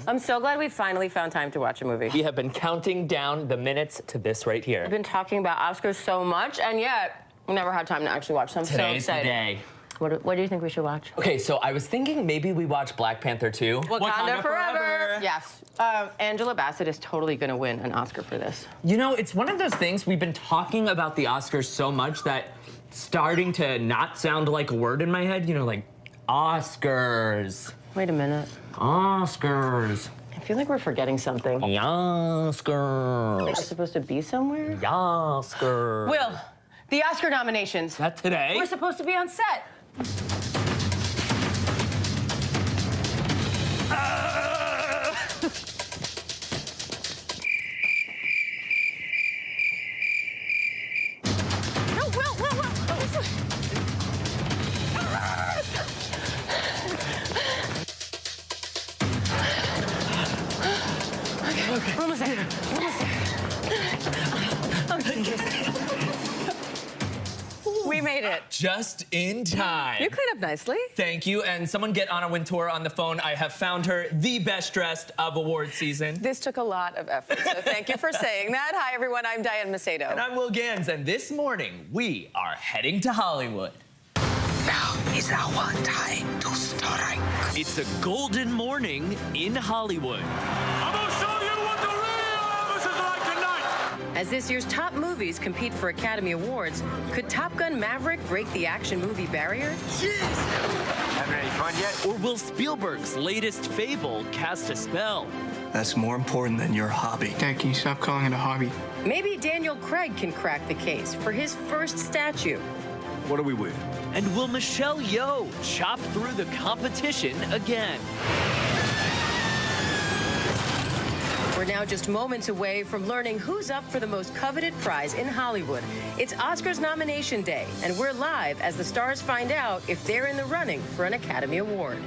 I'm so glad we finally found time to watch a movie. We have been counting down the minutes to this right here. We've been talking about Oscars so much, and yet we never had time to actually watch them. Today's so the excited. day. What do you think we should watch? Okay, so I was thinking maybe we watch Black Panther 2. Wakanda forever. Yes. Angela Bassett is totally going to win an Oscar for this. You know, it's one of those things we've been talking about the Oscars so much that it's starting to not sound like a word in my head. You know, like Oscars. Wait a minute. Oscars. I feel like we're forgetting something. Oscars. We're supposed to be somewhere? Oscars. Will, the Oscar nominations. Not today. We're supposed to be on set. No, Will. Okay. We're almost there. We made it. Just in time. You cleaned up nicely. Thank you. And someone get Anna Wintour on the phone. I have found her the best dressed of award season. This took a lot of effort, so thank you for saying that. Hi, everyone. I'm Diane Macedo. And I'm Will Gans, and this morning we are heading to Hollywood. Now is our time to strike. It's a golden morning in Hollywood. I'm gonna show you what the real Elvis is like tonight. As this year's top movies compete for Academy Awards, could Top Gun Maverick break the action movie barrier? Having any fun yet? Or will Spielberg's latest fable cast a spell? That's more important than your hobby. Dad, can you stop calling it a hobby? Maybe Daniel Craig can crack the case for his first statue. What do we win? And will Michelle Yeoh chop through the competition again? We're now just moments away from learning who's up for the most coveted prize in Hollywood. It's Oscars nomination day, and we're live as the stars find out if they're in the running for an Academy Award.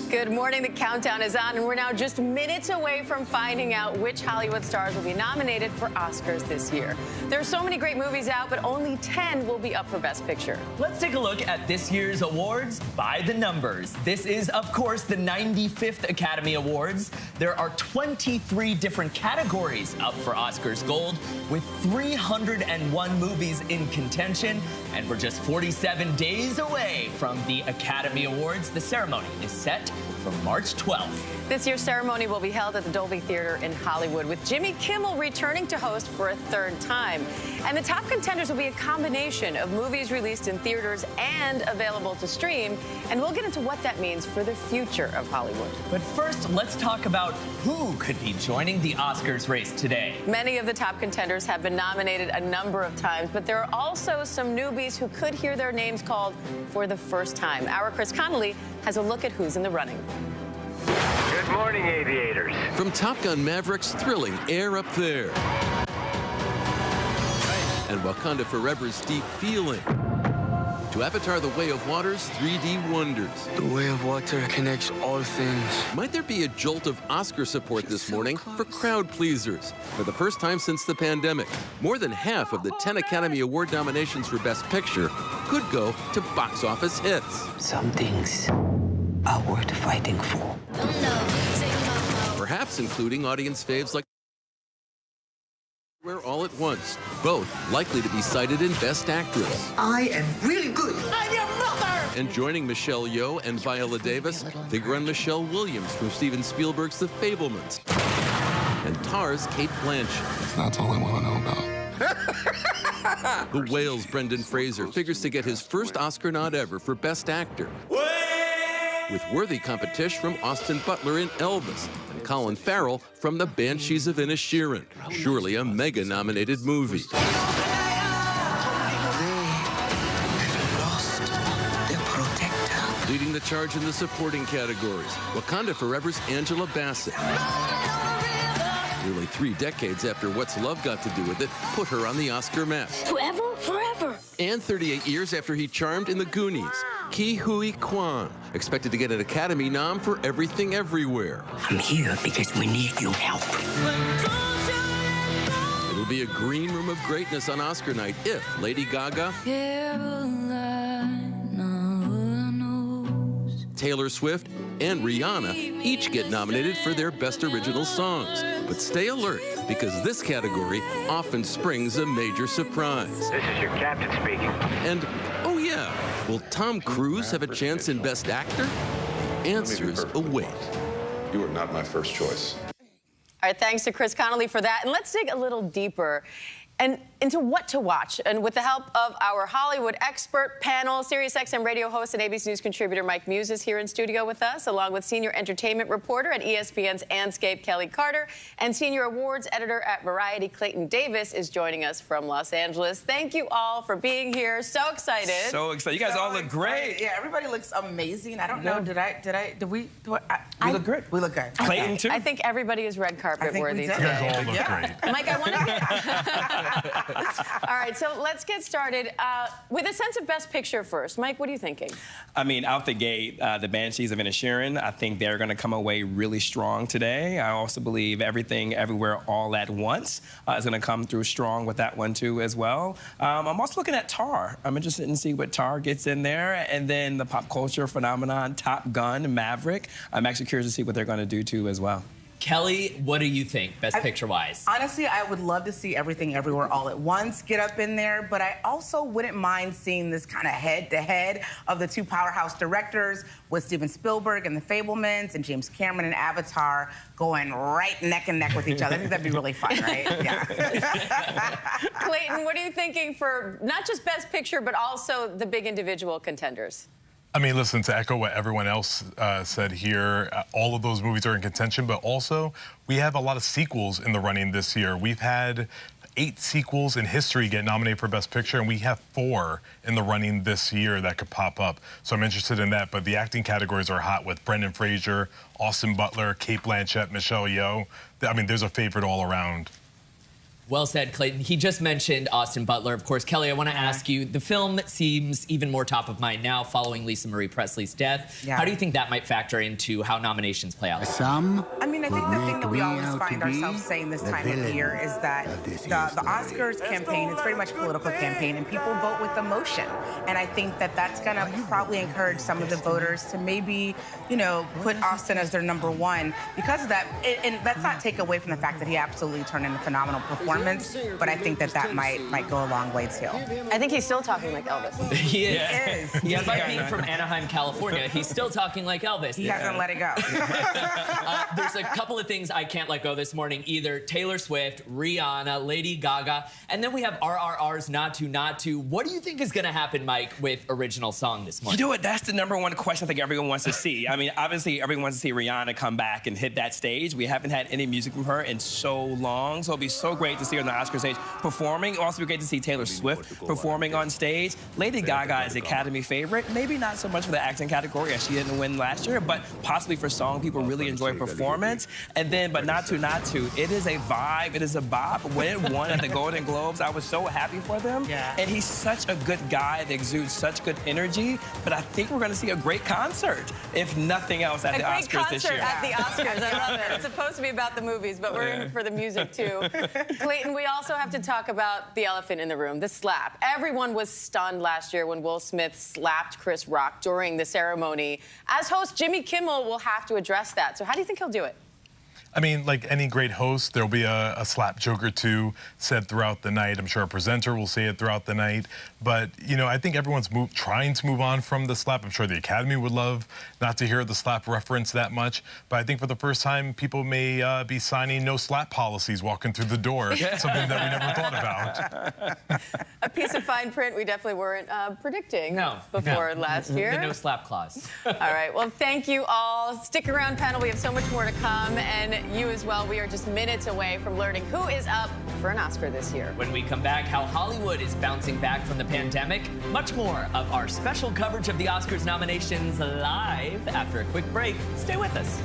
Good morning. The countdown is on, and we're now just minutes away from finding out which Hollywood stars will be nominated for Oscars this year. There are so many great movies out, but only 10 will be up for Best Picture. Let's take a look at this year's awards by the numbers. This is, of course, the 95th Academy Awards. There are 23 different categories up for Oscars Gold, with 301 movies in contention, and we're just 47 days away from the Academy Awards. The ceremony is set for March 12th. This year's ceremony will be held at the Dolby Theater in Hollywood, with Jimmy Kimmel returning to host for a third time. And the top contenders will be a combination of movies released in theaters and available to stream. And we'll get into what that means for the future of Hollywood. But first, let's talk about who could be joining the Oscars race today. Many of the top contenders have been nominated a number of times, but there are also some newbies who could hear their names called for the first time. Our Chris Connolly has a look at who's in the running. Good morning, aviators. From Top Gun Maverick's thrilling Air Up There and Wakanda Forever's deep feeling to Avatar The Way of Water's 3D wonders. The way of water connects all things. Might there be a jolt of Oscar support this morning for crowd pleasers? For the first time since the pandemic, more than half of the 10 Academy Award nominations for Best Picture could go to box office hits. Some things are worth fighting for. Perhaps including audience faves like We're All at Once, both likely to be cited in Best Actress. I am really good. I'm your mother! And joining Michelle Yeoh and Viola Davis, figure on Michelle Williams from Steven Spielberg's The Fabelmans, and Tar's Kate Blanchett. That's all I want to know about. The Whale's Brendan Fraser figures to get his first Oscar nod ever for Best Actor, with worthy competition from Austin Butler in Elvis and Colin Farrell from The Banshees of Inisherin. Surely a mega-nominated movie. They have lost their protector. Leading the charge in the supporting categories, Wakanda Forever's Angela Bassett. Nearly 3 decades after What's Love Got to Do with It put her on the Oscar map. Forever, forever. And 38 years after he charmed in The Goonies, Ke Huy Quan, expected to get an Academy nom for Everything Everywhere. I'm here because we need your help. It'll be a green room of greatness on Oscar night if Lady Gaga, Taylor Swift and Rihanna each get nominated for their Best Original Songs. But stay alert, because this category often springs a major surprise. This is your captain speaking. And, oh yeah, will Tom Cruise have a chance in Best Actor? Answers await. You are not my first choice. All right, thanks to Chris Connolly for that. And let's dig a little deeper and into what to watch. And with the help of our Hollywood expert panel, SiriusXM radio host and ABC News contributor Mike Muse is here in studio with us, along with senior entertainment reporter at ESPN's Anscape, Kelly Carter, and senior awards editor at Variety, Clayton Davis, is joining us from Los Angeles. Thank you all for being here. So excited. So excited. You guys all look great. Yeah, everybody looks amazing. I don't know. We look good. We look good. Clayton, too. I think everybody is red carpet worthy. You guys all look great. Mike, I want to... All right, so let's get started with a sense of Best Picture first. Mike, what are you thinking? I mean, out the gate, the Banshees of Inisherin, I think they're going to come away really strong today. I also believe Everything, Everywhere, All at Once is going to come through strong with that one, too, as well. I'm also looking at Tar. I'm interested in seeing what Tar gets in there. And then the pop culture phenomenon, Top Gun, Maverick. I'm actually curious to see what they're going to do, too, as well. Kelly, what do you think, Best Picture-wise? Honestly, I would love to see Everything Everywhere All at Once get up in there, but I also wouldn't mind seeing this kind of head-to-head of the two powerhouse directors with Steven Spielberg and The Fabelmans and James Cameron and Avatar going right neck and neck with each other. I think that'd be really fun, right? Yeah. Clayton, what are you thinking for not just Best Picture, but also the big individual contenders? I mean, listen, to echo what everyone else said here, all of those movies are in contention, but also we have a lot of sequels in the running this year. We've had 8 sequels in history get nominated for Best Picture, and we have 4 in the running this year that could pop up. So I'm interested in that, but the acting categories are hot with Brendan Fraser, Austin Butler, Cate Blanchett, Michelle Yeoh. I mean, there's a favorite all around. Well said, Clayton. He just mentioned Austin Butler. Of course, Kelly, I want to ask you, the film seems even more top of mind now following Lisa Marie Presley's death. Yeah. How do you think that might factor into how nominations play out? I mean, I think the thing that we always find ourselves saying this time of year is that the Oscars campaign, it's very much a political campaign, and people vote with emotion. And I think that that's going to probably encourage some of the voters to maybe, you know, put Austin as their #1 because of that. And that's not take away from the fact that he absolutely turned in a phenomenal performance. But I think that might go a long way too. I think he's still talking like Elvis. He is. Yes. Despite being from Anaheim, California, he's still talking like Elvis. He hasn't let it go. There's a couple of things I can't let go this morning either. Taylor Swift, Rihanna, Lady Gaga, and then we have RRR's Not To. What do you think is going to happen, Mike, with original song this morning? You know what? That's the #1 question I think everyone wants to see. I mean, obviously, everyone wants to see Rihanna come back and hit that stage. We haven't had any music from her in so long, so it'll be so great to see her on the Oscar stage performing. It'll also be great to see Taylor Swift performing on stage. Lady Gaga is the Academy favorite. Maybe not so much for the acting category, as she didn't win last year, but possibly for song. People really enjoy performance. And then, but Not To. It is a vibe. It is a bop. When it won at the Golden Globes, I was so happy for them. Yeah. And he's such a good guy that exudes such good energy. But I think we're going to see a great concert, if nothing else, at the Oscars this year. At the Oscars. I love it. It's supposed to be about the movies, but we're in for the music, too. Clayton, we also have to talk about the elephant in the room, the slap. Everyone was stunned last year when Will Smith slapped Chris Rock during the ceremony. As host, Jimmy Kimmel will have to address that. So how do you think he'll do it? I mean, like any great host, there'll be a slap joke or two said throughout the night. I'm sure a presenter will say it throughout the night. But, you know, I think everyone's trying to move on from the slap. I'm sure the Academy would love not to hear the slap reference that much. But I think for the first time, people may be signing no slap policies walking through the door, something that we never thought about. A piece of fine print we definitely weren't predicting before last year. The no slap clause. All right. Well, thank you all. Stick around, panel. We have so much more to come. And you as well. We are just minutes away from learning who is up for an Oscar this year. When we come back, how Hollywood is bouncing back from the pandemic. Much more of our special coverage of the Oscars nominations live after a quick break. Stay with us.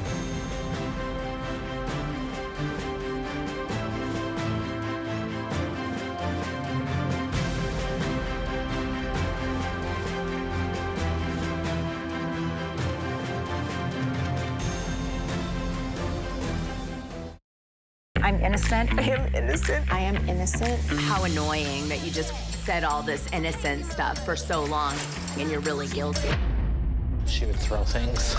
I'm innocent. I am innocent. I am innocent. How annoying that you just said all this innocent stuff for so long and you're really guilty. She would throw things.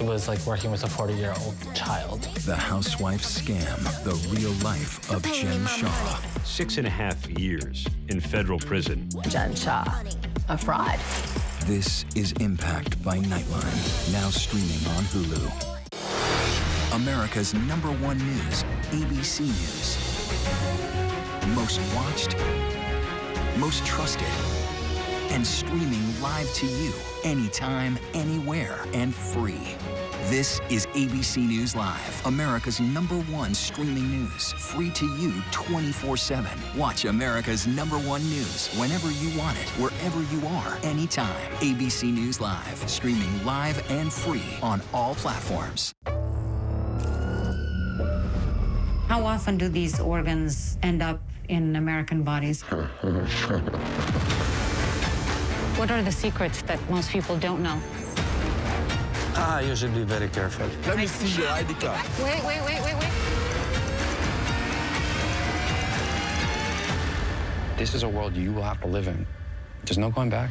It was like working with a 40-year-old child. The Housewife Scam, the real life of Jen Shaw. 6.5 years in federal prison. Jen Shaw, a fraud. This is Impact by Nightline, now streaming on Hulu. America's #1 news, ABC News. Most watched, most trusted, and streaming live to you anytime, anywhere, and free. This is ABC News Live, America's #1 streaming news, free to you 24/7. Watch America's #1 news whenever you want it, wherever you are, anytime. ABC News Live, streaming live and free on all platforms. How often do these organs end up in American bodies? What are the secrets that most people don't know? You should be very careful. Let me see your ID card. Wait. This is a world you will have to live in. There's no going back.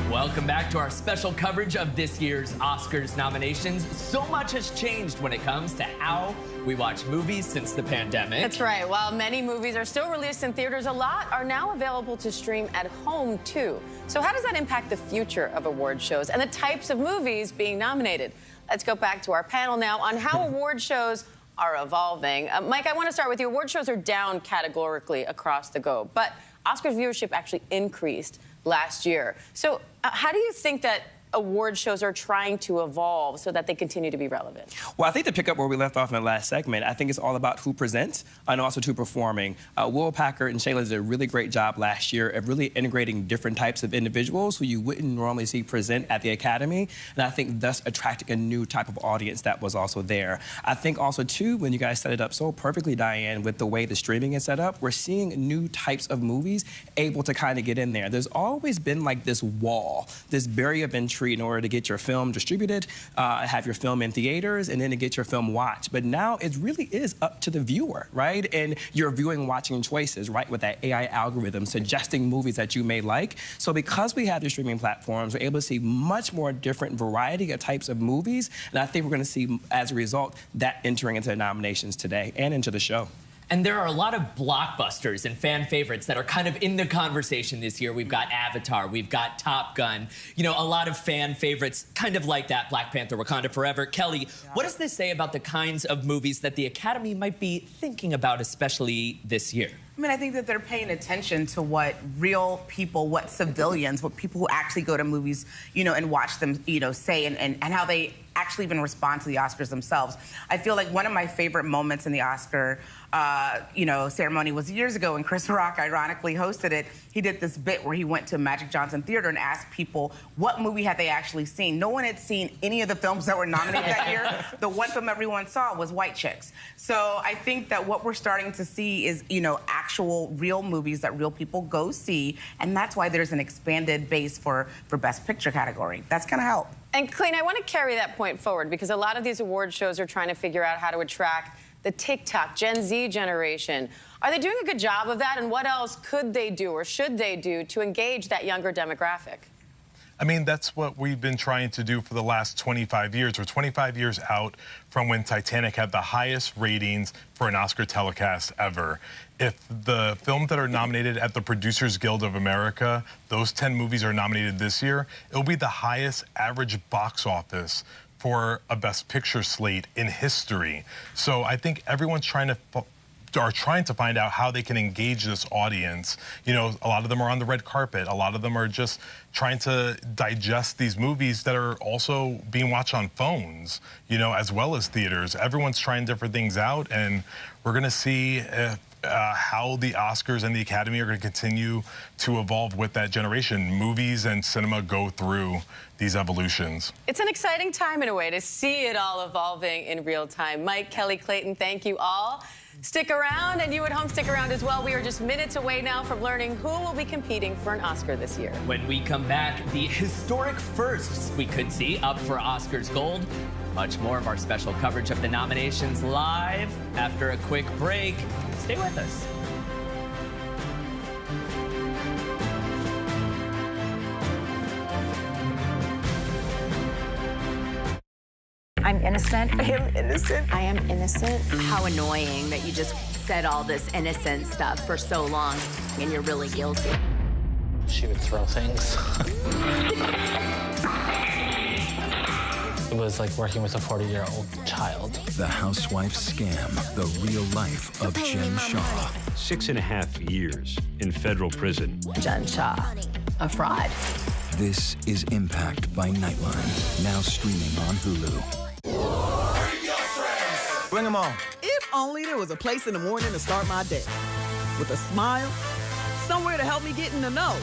Welcome back to our special coverage of this year's Oscars nominations. So much has changed when it comes to how we watch movies since the pandemic. That's right. While many movies are still released in theaters, a lot are now available to stream at home, too. So how does that impact the future of award shows and the types of movies being nominated? Let's go back to our panel now on how award shows are evolving. Mike, I want to start with you. Award shows are down categorically across the globe, but Oscars viewership actually increased last year. So how do you think that award shows are trying to evolve so that they continue to be relevant? Well, I think to pick up where we left off in the last segment, I think it's all about who presents and also who performing. Will Packer and Shayla did a really great job last year of really integrating different types of individuals who you wouldn't normally see present at the Academy, and I think thus attracting a new type of audience that was also there. I think also, too, when you guys set it up so perfectly, Diane, with the way the streaming is set up, we're seeing new types of movies able to kind of get in there. There's always been like this wall, this barrier of entry in order to get your film distributed, have your film in theaters, and then to get your film watched. But now it really is up to the viewer, right? And your viewing, watching choices, right? With that AI algorithm suggesting movies that you may like. So because we have the streaming platforms, we're able to see much more different variety of types of movies. And I think we're going to see, as a result, that entering into the nominations today and into the show. And there are a lot of blockbusters and fan favorites that are kind of in the conversation this year. We've got Avatar, we've got Top Gun, you know, a lot of fan favorites kind of like that, Black Panther, Wakanda Forever. Kelly, what does this say about the kinds of movies that the Academy might be thinking about, especially this year? I mean, I think that they're paying attention to what real people, what civilians, what people who actually go to movies, you know, and watch them, you know, say and how they actually even respond to the Oscars themselves. I feel like one of my favorite moments in the Oscar, you know, ceremony was years ago when Chris Rock ironically hosted it. He did this bit where he went to Magic Johnson Theater and asked people what movie had they actually seen. No one had seen any of the films that were nominated that year. The one film everyone saw was White Chicks. So I think that what we're starting to see is, you know, actual real movies that real people go see, and that's why there's an expanded base for Best Picture category. That's gonna help. And Clayton, I want to carry that point forward because a lot of these award shows are trying to figure out how to attract the TikTok, Gen Z generation. Are they doing a good job of that? And what else could they do or should they do to engage that younger demographic? I mean, that's what we've been trying to do for the last 25 years. We're 25 years out from when Titanic had the highest ratings for an Oscar telecast ever. If the films that are nominated at the Producers Guild of America, those 10 movies are nominated this year, it'll be the highest average box office for a Best Picture slate in history. So I think everyone's trying to find out how they can engage this audience. You know, a lot of them are on the red carpet. A lot of them are just trying to digest these movies that are also being watched on phones, you know, as well as theaters. Everyone's trying different things out, and we're gonna see how the Oscars and the Academy are going to continue to evolve with that generation. Movies and cinema go through these evolutions. It's an exciting time in a way to see it all evolving in real time. Mike, Kelly, Clayton, thank you all. Stick around, and you at home stick around as well. We are just minutes away now from learning who will be competing for an Oscar this year. When we come back, the historic firsts we could see up for Oscars Gold. Much more of our special coverage of the nominations live after a quick break. Stay with us. I'm innocent. I am innocent. I am innocent. How annoying that you just said all this innocent stuff for so long and you're really guilty. She would throw things. It was like working with a 40-year-old child. The housewife scam, the real life of Jen Shaw. 6.5 years in federal prison. Jen Shaw, a fraud. This is Impact by Nightline, now streaming on Hulu. Bring them on. If only there was a place in the morning to start my day. With a smile, somewhere to help me get in the know.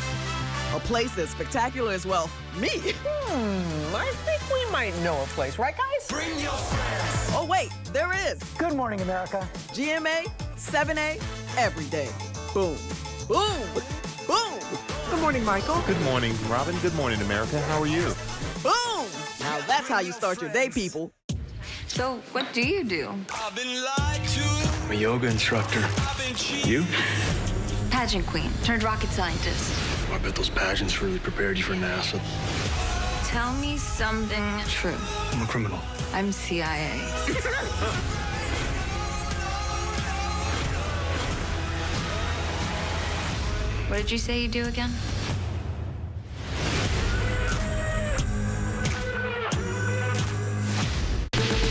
A place as spectacular as, well, me. I think we might know a place, right, guys? Bring your friends. Oh, wait, there is. Good morning, America. GMA, 7A, every day. Boom, boom, boom. Good morning, Michael. Good morning, Robin. Good morning, America. How are you? Boom! Now that's how you start your day, people. So, what do you do? I've been lied to. I'm a yoga instructor. You? Pageant queen, turned rocket scientist. I bet those pageants really prepared you for NASA. Tell me something true. I'm a criminal. I'm CIA. What did you say you do again?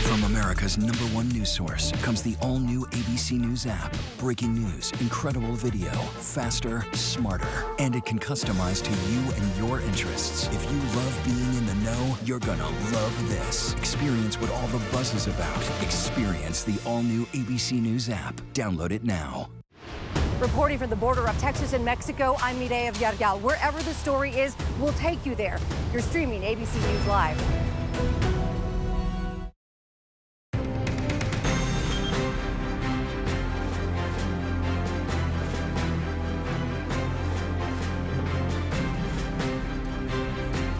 From America's #1 news source comes the all-new ABC News app. Breaking news, incredible video, faster, smarter. And it can customize to you and your interests. If you love being in the know, you're gonna love this. Experience what all the buzz is about. Experience the all-new ABC News app. Download it now. Reporting from the border of Texas and Mexico, I'm Mireya Villarreal. Wherever the story is, we'll take you there. You're streaming ABC News Live.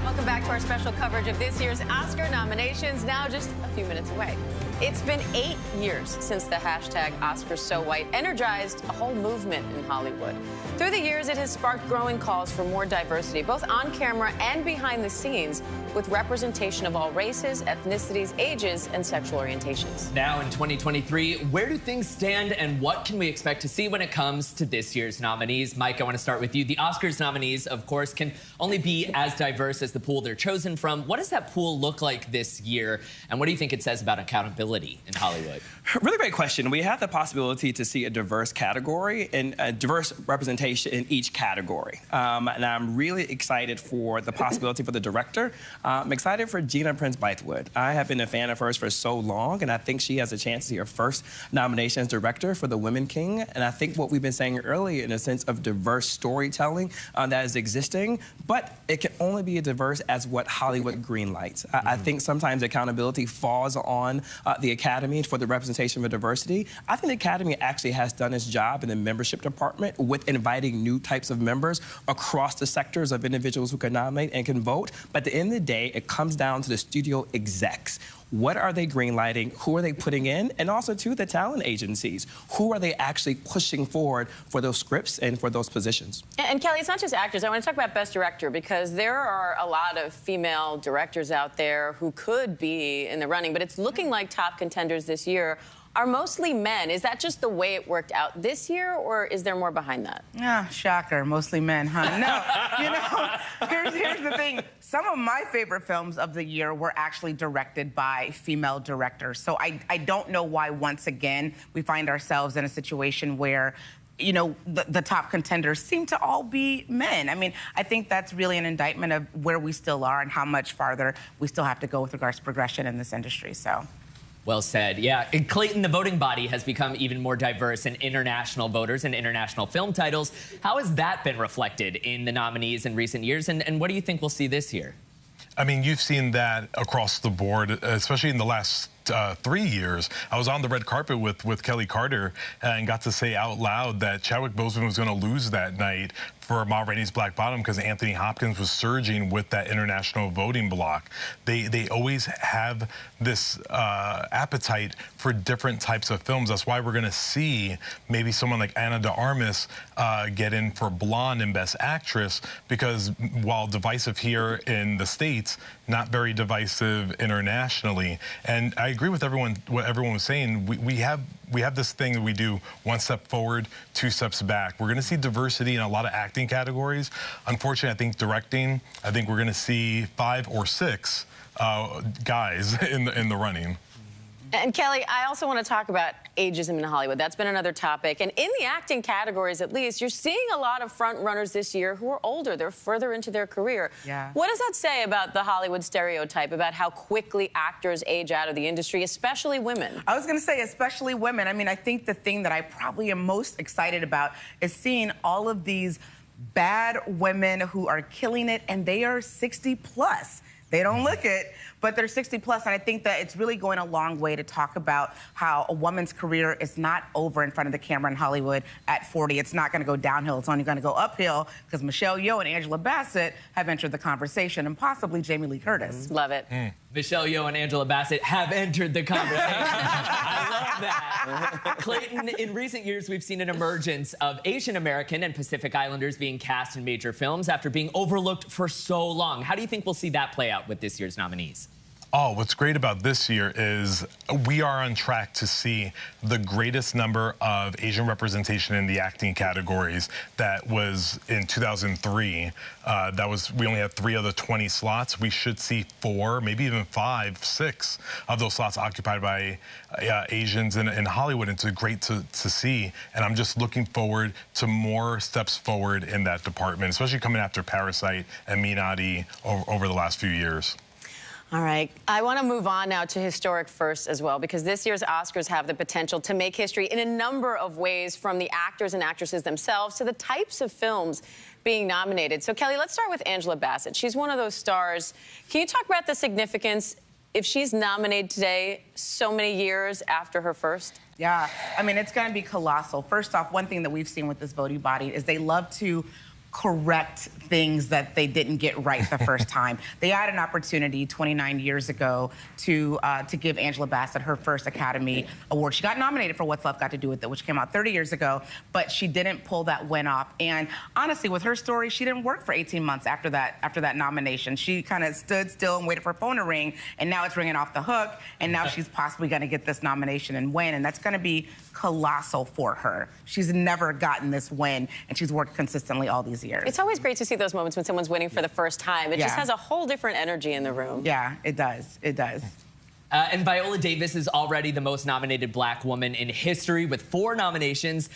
Welcome back to our special coverage of this year's Oscar nominations, now just a few minutes away. It's been 8 years since the hashtag #OscarsSoWhite energized a whole movement in Hollywood. Through the years, it has sparked growing calls for more diversity, both on camera and behind the scenes, with representation of all races, ethnicities, ages, and sexual orientations. Now in 2023, where do things stand and what can we expect to see when it comes to this year's nominees? Mike, I want to start with you. The Oscars nominees, of course, can only be as diverse as the pool they're chosen from. What does that pool look like this year? And what do you think it says about accountability in Hollywood? Really great question. We have the possibility to see a diverse category and a diverse representation in each category. And I'm really excited for the possibility for the director. I'm excited for Gina Prince-Bythewood. I have been a fan of hers for so long, and I think she has a chance to see her first nomination as director for The Women King. And I think what we've been saying earlier, in a sense of diverse storytelling that is existing, but it can only be as diverse as what Hollywood greenlights. I think sometimes accountability falls on the Academy for the representation of diversity. I think the Academy actually has done its job in the membership department with inviting new types of members across the sectors of individuals who can nominate and can vote. But at the end of the day, it comes down to the studio execs. What are they greenlighting? Who are they putting in? And also, to the talent agencies. Who are they actually pushing forward for those scripts and for those positions? And Kelly, it's not just actors. I want to talk about Best Director, because there are a lot of female directors out there who could be in the running, but it's looking like top contenders this year are mostly men. Is that just the way it worked out this year, or is there more behind that? Yeah, shocker, mostly men, huh? No, you know, here's the thing. Some of my favorite films of the year were actually directed by female directors. So I don't know why, once again, we find ourselves in a situation where, you know, the top contenders seem to all be men. I mean, I think that's really an indictment of where we still are and how much farther we still have to go with regards to progression in this industry, so. Well said. Yeah, in Clayton, the voting body has become even more diverse in international voters and international film titles. How has that been reflected in the nominees in recent years, and what do you think we'll see this year? I mean, you've seen that across the board, especially in the last 3 years. I was on the red carpet with Kelly Carter and got to say out loud that Chadwick Boseman was going to lose that night for Ma Rainey's Black Bottom because Anthony Hopkins was surging with that international voting bloc. They always have this appetite for different types of films. That's why we're going to see maybe someone like Ana de Armas get in for Blonde in Best Actress, because while divisive here in the States, not very divisive internationally. And I agree with what everyone was saying. We have this thing that we do: 1 step forward, 2 steps back. We're going to see diversity in a lot of acting categories. Unfortunately, I think directing, I think we're going to see 5 or 6 guys in the running. And Kelly, I also want to talk about ageism in Hollywood. That's been another topic. And in the acting categories, at least, you're seeing a lot of front runners this year who are older. They're further into their career. Yeah. What does that say about the Hollywood stereotype, about how quickly actors age out of the industry, especially women? I was going to say, especially women. I mean, I think the thing that I probably am most excited about is seeing all of these bad women who are killing it, and they are 60 plus. They don't look it, but they're 60 plus, and I think that it's really going a long way to talk about how a woman's career is not over in front of the camera in Hollywood at 40. It's not going to go downhill. It's only going to go uphill, because Michelle Yeoh and Angela Bassett have entered the conversation, and possibly Jamie Lee Curtis. Love it. Michelle Yeoh and Angela Bassett have entered the conversation. I love that. Clayton, in recent years, we've seen an emergence of Asian American and Pacific Islanders being cast in major films after being overlooked for so long. How do you think we'll see that play out with this year's nominees? Oh, what's great about this year is we are on track to see the greatest number of Asian representation in the acting categories that was in 2003. We only had 3 of the 20 slots. We should see 4, maybe even 5, 6 of those slots occupied by Asians in Hollywood. It's great to see, and I'm just looking forward to more steps forward in that department, especially coming after Parasite and Minari over the last few years. All right. I want to move on now to historic firsts as well, because this year's Oscars have the potential to make history in a number of ways, from the actors and actresses themselves to the types of films being nominated. So, Kelly, let's start with Angela Bassett. She's one of those stars. Can you talk about the significance if she's nominated today so many years after her first? Yeah. I mean, it's going to be colossal. First off, one thing that we've seen with this voting body is they love to correct things that they didn't get right the first time. They had an opportunity 29 years ago to give Angela Bassett her first Academy Award. She got nominated for What's Love Got to Do With It, which came out 30 years ago, but she didn't pull that win off. And honestly, with her story, she didn't work for 18 months after that nomination. She kind of stood still and waited for her phone to ring, and now it's ringing off the hook, and now she's possibly going to get this nomination and win, and that's going to be colossal for her. She's never gotten this win, and she's worked consistently all these years. It's always great to see those moments when someone's winning for the first time. It just has a whole different energy in the room. Yeah, it does. It does. And Viola Davis is already the most nominated Black woman in history with 4 nominations.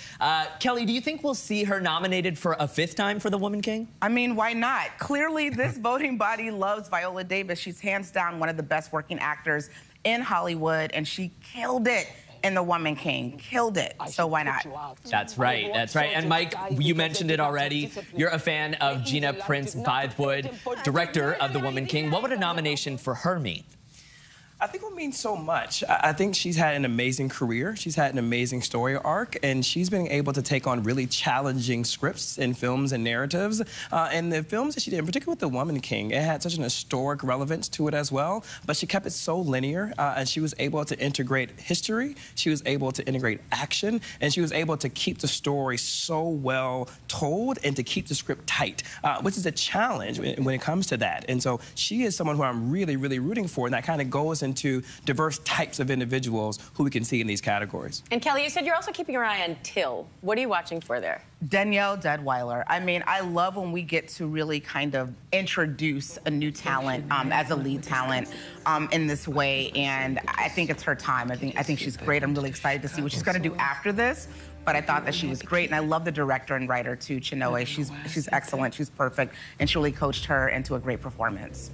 Kelly, do you think we'll see her nominated for a 5th time for the Woman King? I mean, why not? Clearly, this voting body loves Viola Davis. She's hands down one of the best working actors in Hollywood, and she killed it in The Woman King. Killed it. So why not? That's right. That's right. And Mike, you mentioned it already. You're a fan of Gina Prince Bythewood, director of The Woman King. What would a nomination for her mean? I think it will mean so much. I think she's had an amazing career. She's had an amazing story arc, and she's been able to take on really challenging scripts and films and narratives. And the films that she did, in particular with The Woman King, it had such an historic relevance to it as well, but she kept it so linear, and she was able to integrate history, she was able to integrate action, and she was able to keep the story so well told and to keep the script tight, which is a challenge when it comes to that. And so she is someone who I'm really, really rooting for, and that kind of goes into diverse types of individuals who we can see in these categories. And Kelly, you said you're also keeping your eye on Till. What are you watching for there? Danielle Deadwyler. I mean, I love when we get to really kind of introduce a new talent as a lead talent in this way, and I think it's her time. I think she's great. I'm really excited to see what she's going to do after this. But I thought that she was great, and I love the director and writer too, Chinoe. She's excellent. She's perfect, and she really coached her into a great performance.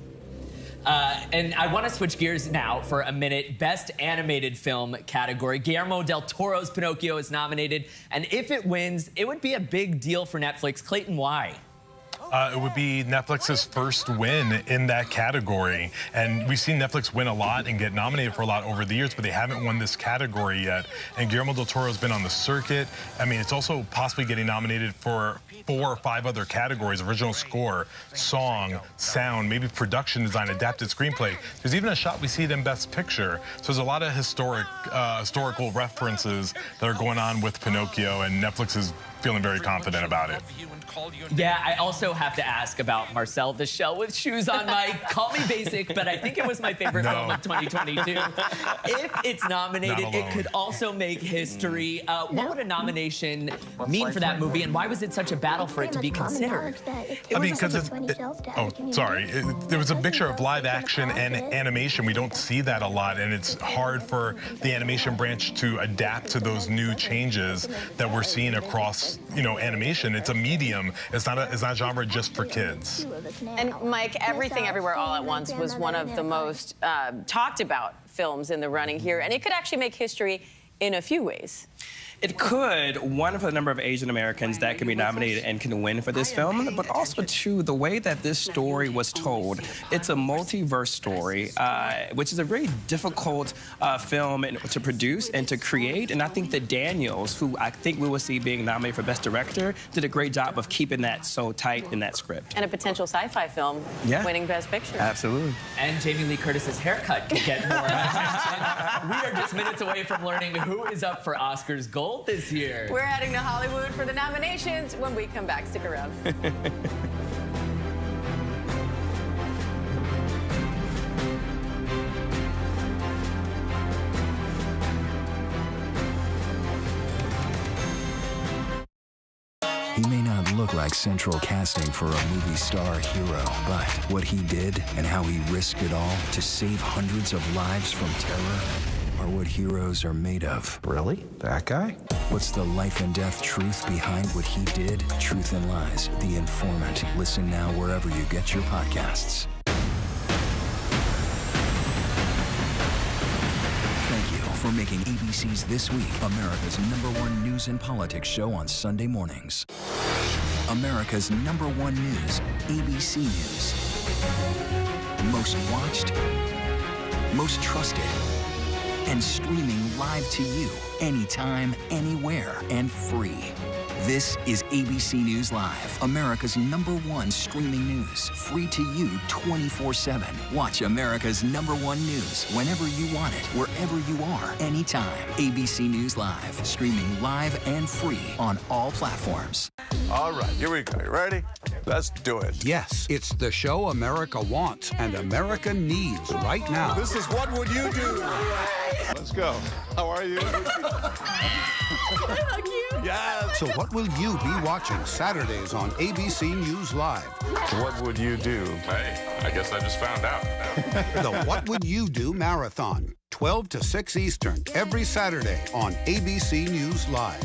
And I want to switch gears now for a minute. Best Animated Film category. Guillermo del Toro's Pinocchio is nominated, and if it wins, it would be a big deal for Netflix. Clayton, why? It would be Netflix's first win in that category. And we've seen Netflix win a lot and get nominated for a lot over the years, but they haven't won this category yet. And Guillermo del Toro's been on the circuit. I mean, it's also possibly getting nominated for 4 or 5 other categories: original score, song, sound, maybe production design, adapted screenplay. There's even a shot we see it in Best Picture. So there's a lot of historical references that are going on with Pinocchio, and Netflix is feeling very confident about it. Yeah, I also have to ask about Marcel the Shell with Shoes on, Mike. Call me basic, but I think it was my favorite film of 2022. If it's nominated, it could also make history. What would a nomination mean for that movie, and why was it such a battle for it to be considered? I mean, because there was a mixture of live action and animation. We don't see that a lot, and it's hard for the animation branch to adapt to those new changes that we're seeing across, animation. It's a medium. It's not a genre just for kids. And Mike, Everything Everywhere All at Once was one of the most talked about films in the running here, and it could actually make history in a few ways. It could, one for the number of Asian Americans that can be nominated and can win for this film, but also, too, the way that this story was told. It's a multiverse story, which is a very difficult film to produce and to create, and I think that Daniels, who I think we will see being nominated for Best Director, did a great job of keeping that so tight in that script. And a potential sci-fi film winning Best Picture. Absolutely. And Jamie Lee Curtis's haircut could get more attention. We are just minutes away from learning who is up for Oscars Gold this year. We're heading to Hollywood for the nominations. When we come back, stick around. He may not look like central casting for a movie star hero, but what he did and how he risked it all to save hundreds of lives from terror are what heroes are made of. Really? That guy? What's the life and death truth behind what he did? Truth and Lies, The Informant. Listen now wherever you get your podcasts. Thank you for making ABC's This Week America's #1 news and politics show on Sunday mornings. America's #1 news, ABC News. Most watched, most trusted, and streaming live to you anytime, anywhere, and free. This is ABC News Live, America's #1 streaming news, free to you 24/7. Watch America's #1 news whenever you want it, wherever you are, anytime. ABC News Live, streaming live and free on all platforms. All right, here we go. You ready? Let's do it. Yes, it's the show America wants and America needs right now. This is What Would You Do? Let's go. How are you? Yes. So what will you be watching Saturdays on ABC News Live? What would you do? Hey, I guess I just found out. The What Would You Do Marathon, 12 to 6 Eastern, every Saturday on ABC News Live.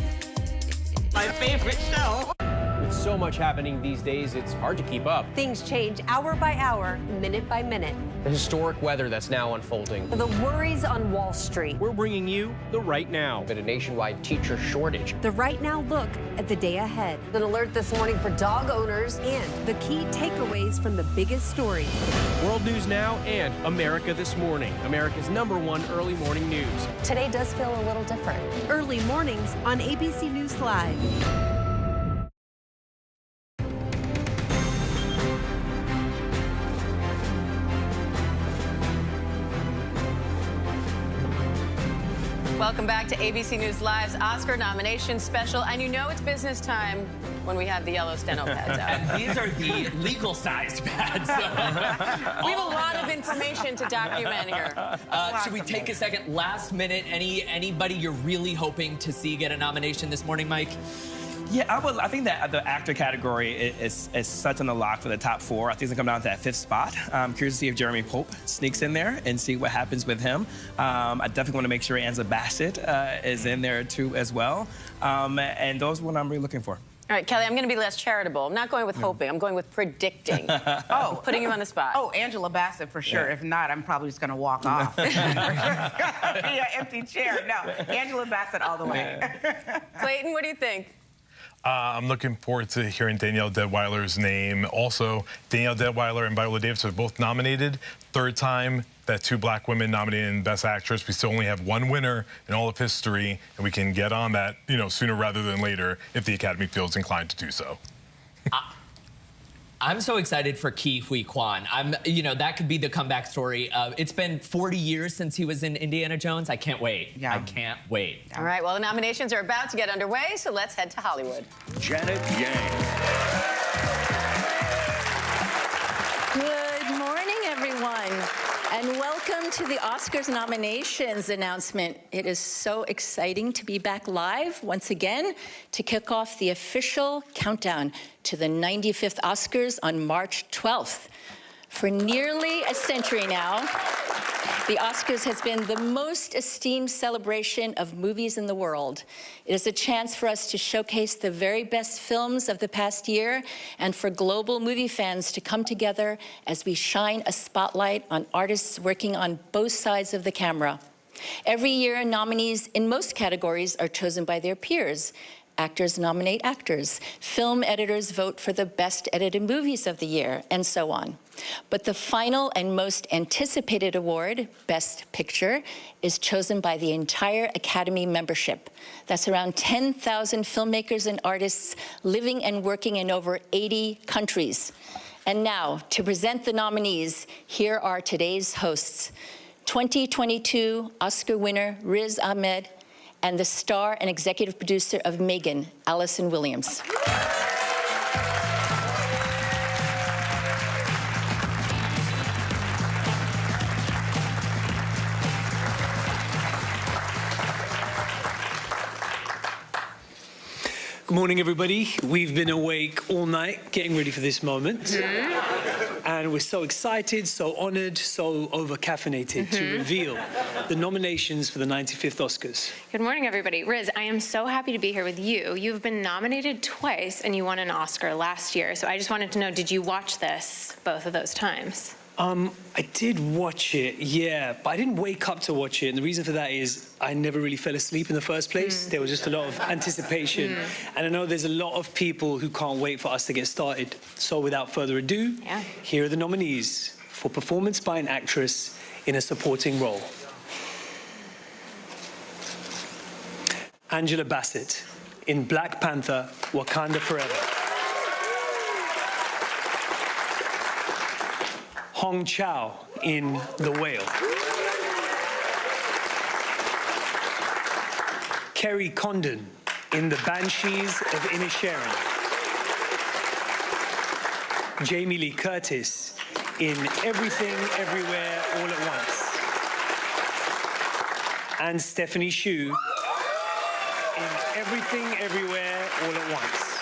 My favorite show. With so much happening these days, it's hard to keep up. Things change hour by hour, minute by minute. The historic weather that's now unfolding. The worries on Wall Street. We're bringing you the Right Now. Been a nationwide teacher shortage. The Right Now look at the day ahead. An alert this morning for dog owners and the key takeaways from the biggest stories. World News Now and America This Morning, America's #1 early morning news. Today does feel a little different. Early mornings on ABC News Live. Welcome back to ABC News Live's Oscar nomination special. And you know it's business time when we have the yellow steno pads out. And these are the legal-sized pads. We have a lot of information to document here. Should we take a second? Last minute, anybody you're really hoping to see get a nomination this morning, Mike? Yeah, I think that the actor category is such an unlock for the top 4. I think it's going to come down to that 5th spot. I'm curious to see if Jeremy Pope sneaks in there and see what happens with him. I definitely want to make sure Angela Bassett is in there, too, as well. And those are what I'm really looking for. All right, Kelly, I'm going to be less charitable. I'm not going with hoping. I'm going with predicting. Oh, putting you on the spot. Oh, Angela Bassett for sure. Yeah. If not, I'm probably just going to walk off. It's going to be an empty chair. No, Angela Bassett all the way. Clayton, what do you think? I'm looking forward to hearing Danielle Deadweiler's name. Also, Danielle Deadweiler and Viola Davis are both nominated. Third time that two black women nominated in Best Actress. We still only have one winner in all of history, and we can get on that, you know, sooner rather than later if the Academy feels inclined to do so. I'm so excited for Ke Huy Quan. You know, that could be the comeback story. It's been 40 years since he was in Indiana Jones. I can't wait. I can't wait. All right, well, the nominations are about to get underway, so let's head to Hollywood. Janet Yang. Good morning, everyone, and welcome to the Oscars nominations announcement. It is so exciting to be back live once again to kick off the official countdown to the 95th Oscars on March 12th. For nearly a century now, the Oscars has been the most esteemed celebration of movies in the world. It is a chance for us to showcase the very best films of the past year and for global movie fans to come together as we shine a spotlight on artists working on both sides of the camera. Every year, nominees in most categories are chosen by their peers. Actors nominate actors. Film editors vote for the best edited movies of the year, and so on. But the final and most anticipated award, Best Picture, is chosen by the entire Academy membership. That's around 10,000 filmmakers and artists living and working in over 80 countries. And now, to present the nominees, here are today's hosts. 2022 Oscar winner Riz Ahmed, and the star and executive producer of Megan, Allison Williams. Good morning, everybody. We've been awake all night getting ready for this moment. And we're so excited, so honored, so over-caffeinated to reveal the nominations for the 95th Oscars. Good morning, everybody. Riz, I am so happy to be here with you. You've been nominated twice, and you won an Oscar last year. So I just wanted to know, did you watch this both of those times? I did watch it, yeah, but I didn't wake up to watch it. And the reason for that is I never really fell asleep in the first place. There was just a lot of anticipation. And I know there's a lot of people who can't wait for us to get started. So without further ado, here are the nominees for performance by an actress in a supporting role. Angela Bassett in Black Panther, Wakanda Forever. Hong Chow in The Whale. Kerry Condon in The Banshees of Inisherin. Jamie Lee Curtis in Everything, Everywhere, All at Once. And Stephanie Hsu in Everything, Everywhere, All at Once.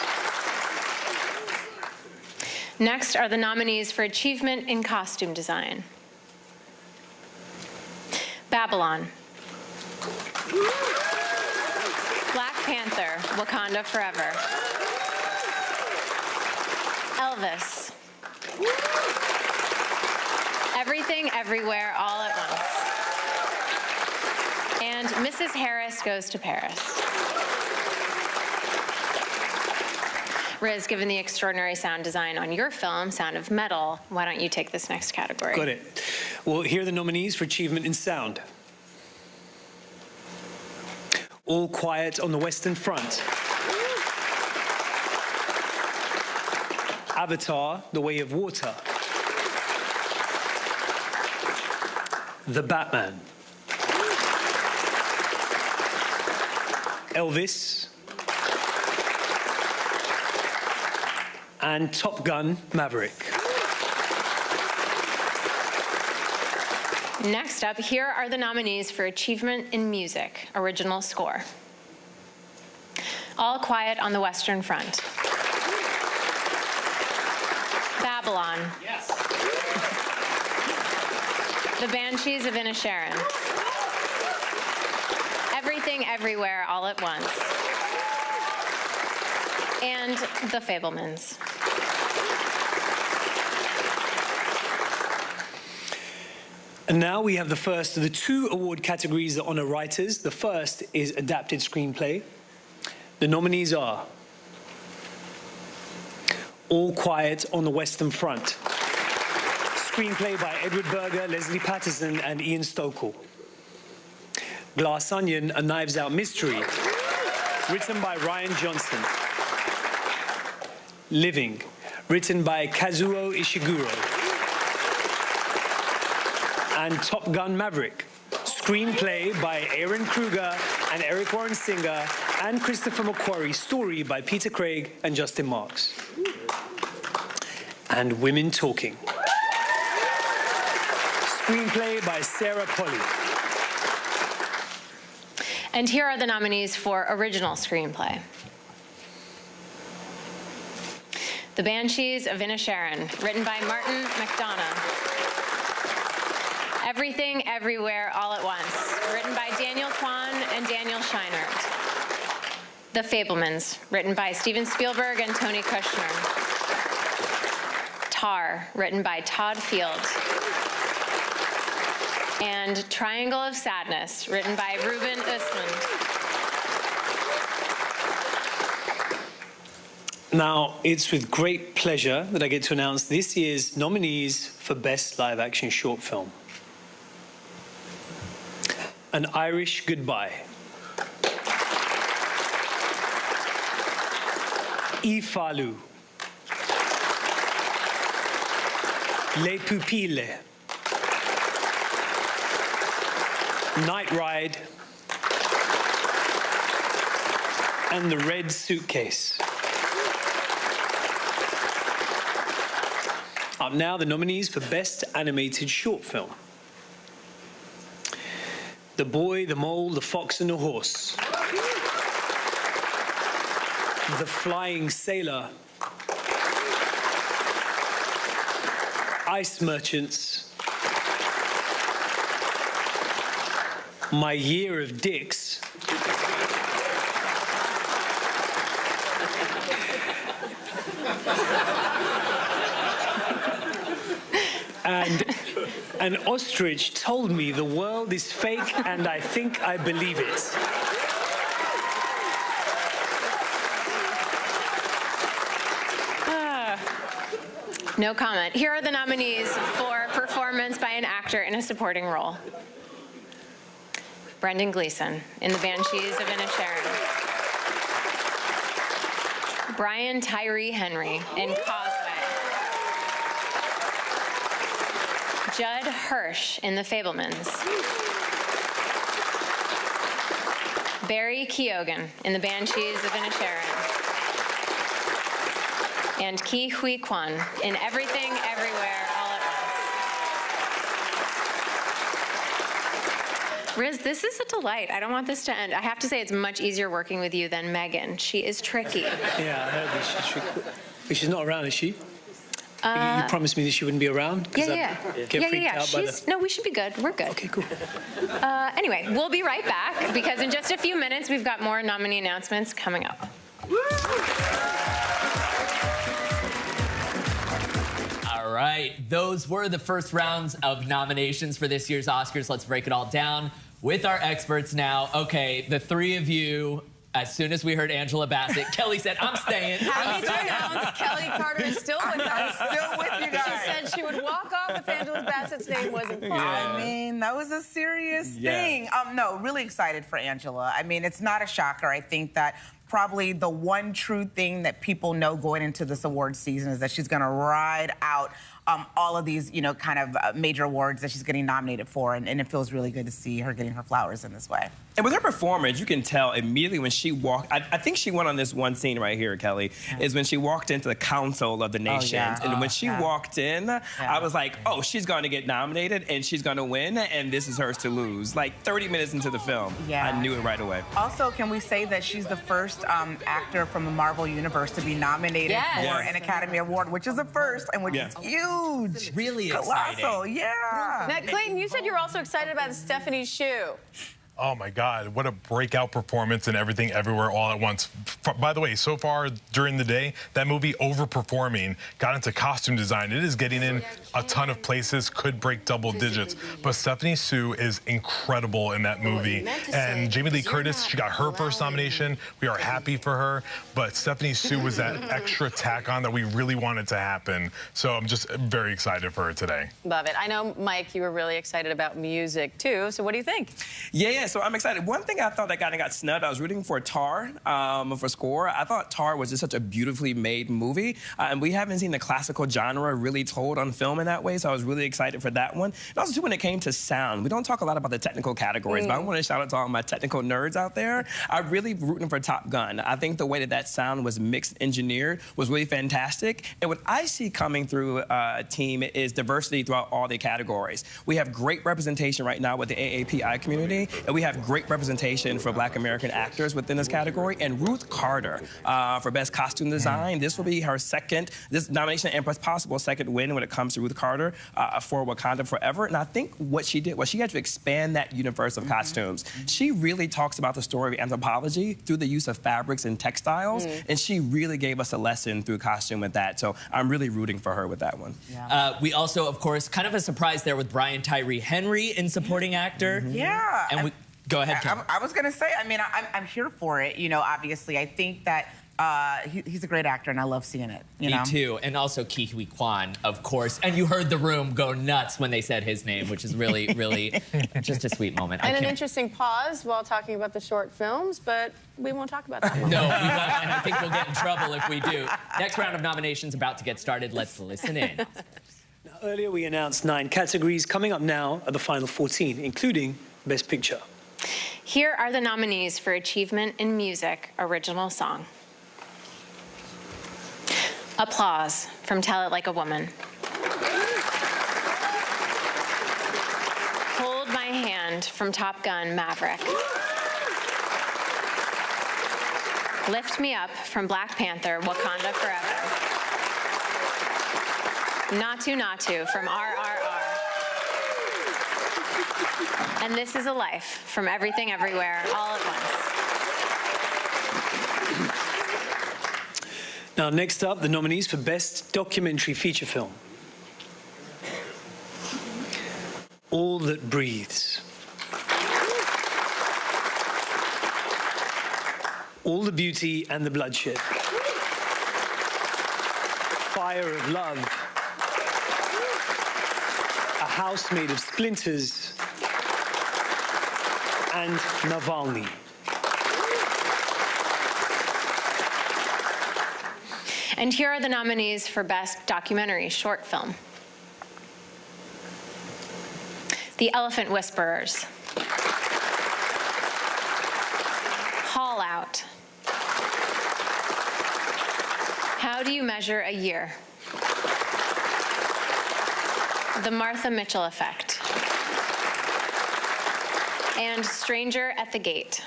Next are the nominees for Achievement in Costume Design. Babylon. Black Panther, Wakanda Forever. Elvis. Everything, Everywhere, All at Once. And Mrs. Harris Goes to Paris. Riz, given the extraordinary sound design on your film, Sound of Metal, why don't you take this next category? Got it. Well, here are the nominees for Achievement in Sound. All Quiet on the Western Front. Avatar, The Way of Water. The Batman. Elvis. And Top Gun Maverick. Next up, here are the nominees for Achievement in Music, Original Score. All Quiet on the Western Front. Babylon. Yes. The Banshees of Inisherin. Everything, Everywhere, All at Once. And The Fabelmans. And now we have the first of the two award categories that honor writers. The first is Adapted Screenplay. The nominees are All Quiet on the Western Front. Screenplay by Edward Berger, Leslie Patterson, and Ian Stokell. Glass Onion, A Knives Out Mystery. Written by Ryan Johnson. Living, written by Kazuo Ishiguro. And Top Gun Maverick, screenplay by Aaron Kruger and Eric Warren Singer and Christopher McQuarrie, story by Peter Craig and Justin Marks. And Women Talking, screenplay by Sarah Polley. And here are the nominees for original screenplay. The Banshees of Inisherin, written by Martin McDonough. Everything, Everywhere, All at Once, written by Daniel Kwan and Daniel Scheinert. The Fabelmans, written by Steven Spielberg and Tony Kushner. Tar, written by Todd Field. And Triangle of Sadness, written by Ruben Östlund. Now, it's with great pleasure that I get to announce this year's nominees for Best Live Action Short Film. An Irish Goodbye. Ifalu. Les Pupilles. Night Ride. And The Red Suitcase. Up now, the nominees for Best Animated Short Film. The Boy, the Mole, the Fox and the Horse. The Flying Sailor. Ice Merchants. My Year of Dicks. And an ostrich told me the world is fake and I think I believe it. No comment. Here are the nominees for performance by an actor in a supporting role. Brendan Gleeson in The Banshees of Inisherin. Brian Tyree Henry in Causeway. Judd Hirsch in The Fabelmans. Barry Keoghan in The Banshees of Inisherin. And Ke Huy Quan in Everything, Everywhere, All at Once. Riz, this is a delight. I don't want this to end. I have to say it's much easier working with you than Megan. She is tricky. Yeah, I heard that she's tricky. But she's not around, is she? You promised me that she wouldn't be around? Yeah. Get freaked out by the... No, we should be good. We're good. Okay, cool. Anyway, we'll be right back because in just a few minutes, we've got more nominee announcements coming up. All right, those were the first rounds of nominations for this year's Oscars. Let's break it all down with our experts now. Okay, the three of you, as soon as we heard Angela Bassett, Kelly said, I'm staying. Happy to announce Kelly Carter is still with us. I'm still with you guys. She said she would walk off if Angela Bassett's name wasn't called. I mean, that was a serious thing. No, really excited for Angela. I mean, it's not a shocker. I think that probably the one true thing that people know going into this award season is that she's going to ride out all of these, kind of major awards that she's getting nominated for, and it feels really good to see her getting her flowers in this way. And with her performance, you can tell immediately when she walked, I think she went on this one scene right here, Kelly, is when she walked into the Council of the Nations. And when she walked in, I was like, oh, she's going to get nominated and she's going to win, and this is hers to lose. Like 30 minutes into the film, I knew it right away. Also, can we say that she's the first actor from the Marvel Universe to be nominated for an Academy Award, which is a first, and which is huge. Really colossal, exciting. yeah. Now, Clayton, you said you're also excited about Stephanie's shoe. Oh my God, what a breakout performance in Everything Everywhere All at Once. By the way, so far during the day, that movie overperforming, got into costume design. It is getting in a ton of places, could break double digits. But Stephanie Sue is incredible in that movie. And Jamie Lee Curtis, she got her first nomination. We are happy for her. But Stephanie Sue was that extra tack on that we really wanted to happen. So I'm just very excited for her today. Love it. I know, Mike, you were really excited about music, too. So what do you think? Yeah, so I'm excited. One thing I thought that kind of got snubbed, I was rooting for Tar for score. I thought Tar was just such a beautifully made movie, and we haven't seen the classical genre really told on film in that way, so I was really excited for that one. And also, too, when it came to sound, we don't talk a lot about the technical categories, but I want to shout out to all my technical nerds out there. I'm really rooting for Top Gun. I think the way that that sound was mixed, engineered, was really fantastic. And what I see coming through team is diversity throughout all the categories. We have great representation right now with the AAPI community, and we have great representation for Black American actors within this category. And Ruth Carter for Best Costume Design. This will be her this nomination and possible second win when it comes to Ruth Carter for Wakanda Forever. And I think what she did was she had to expand that universe of costumes. She really talks about the story of anthropology through the use of fabrics and textiles, and she really gave us a lesson through costume with that. So I'm really rooting for her with that one. Yeah. We also, of course, kind of a surprise there with Brian Tyree Henry in supporting actor. Yeah. And go ahead, Kim. I was going to say, I mean, I'm here for it. You know, obviously, I think that he's a great actor, and I love seeing it. Me too. And also Ke Huy Quan, of course. And you heard the room go nuts when they said his name, which is really, really just a sweet moment. And an interesting pause while talking about the short films, but we won't talk about that one. No, we won't, and I think we'll get in trouble if we do. Next round of nominations about to get started. Let's listen in. Now, earlier we announced 9 categories. Coming up now are the final 14, including Best Picture. Here are the nominees for Achievement in Music Original Song. Applause from Tell It Like a Woman. Hold My Hand from Top Gun Maverick. Lift Me Up from Black Panther Wakanda Forever. Natu from RRR. And This Is a Life from Everything Everywhere All at Once. Now, next up, the nominees for Best Documentary Feature Film. All That Breathes. All the Beauty and the Bloodshed. Fire of Love. A House Made of Splinters. And Navalny. And here are the nominees for Best Documentary Short Film. The Elephant Whisperers. Haul Out. How Do You Measure a Year? The Martha Mitchell Effect. And Stranger at the Gate.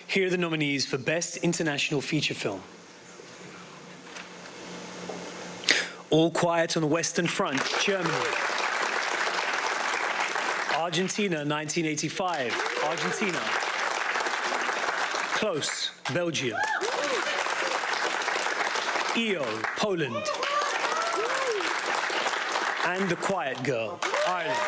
Here are the nominees for Best International Feature Film. All Quiet on the Western Front, Germany. Argentina, 1985, Argentina. Close, Belgium. EO, Poland. And The Quiet Girl, Ireland.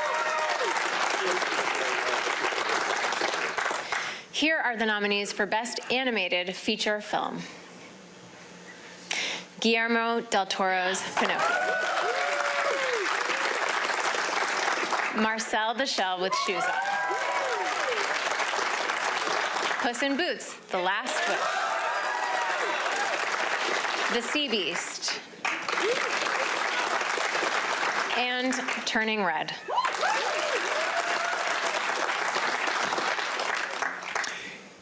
Here are the nominees for Best Animated Feature Film. Guillermo del Toro's Pinocchio. Marcel the Shell with Shoes Off. Puss in Boots, The Last Wish. The Sea Beast. And Turning Red.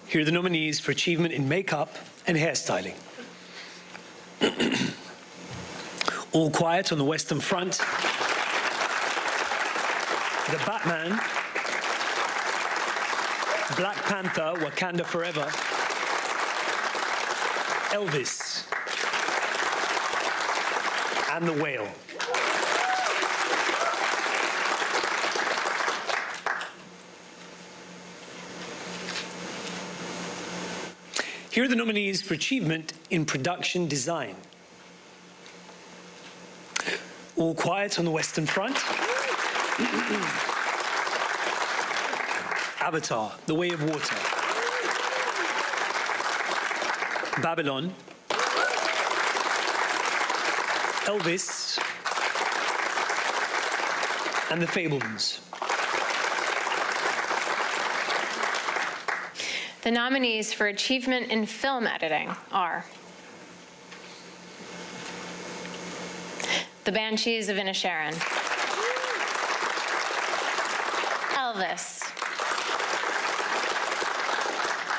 Here are the nominees for Achievement in Makeup and Hairstyling. All Quiet on the Western Front. The Batman. Black Panther, Wakanda Forever. Elvis. And The Whale. Here are the nominees for achievement in production design. All Quiet on the Western Front. Avatar, The Way of Water. Babylon. Elvis. And The Fabelmans. The nominees for achievement in film editing are The Banshees of Inisherin, Elvis,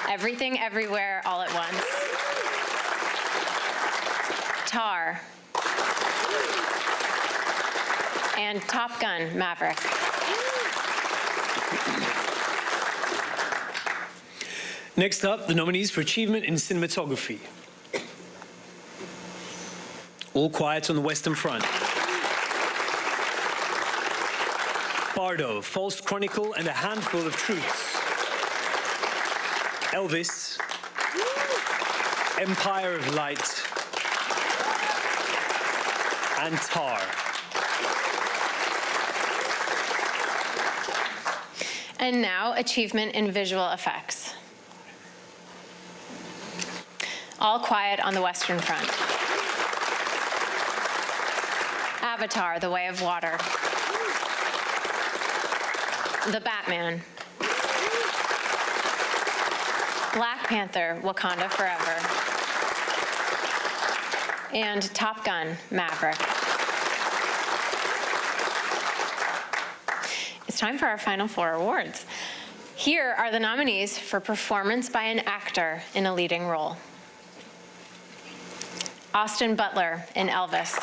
Everything Everywhere All at Once, Tar, and Top Gun: Maverick. Next up, the nominees for achievement in cinematography. All Quiet on the Western Front. Bardo, False Chronicle and a Handful of Truths. Elvis, Empire of Light, and Tar. And now, achievement in visual effects. All Quiet on the Western Front. Avatar: The Way of Water. The Batman. Black Panther: Wakanda Forever. And Top Gun: Maverick. It's time for our final 4 awards. Here are the nominees for performance by an actor in a leading role. Austin Butler in Elvis.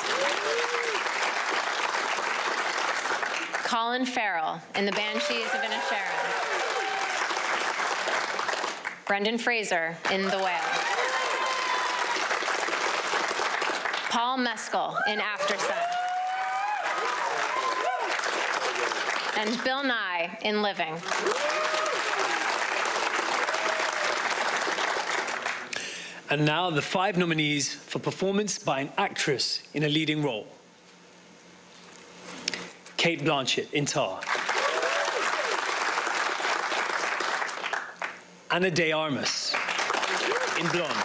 Colin Farrell in The Banshees of Inisherin. Brendan Fraser in The Whale. Paul Mescal in After Sun. And Bill Nye in Living. And now the 5 nominees for performance by an actress in a leading role. Cate Blanchett in Tar. Ana de Armas in Blonde.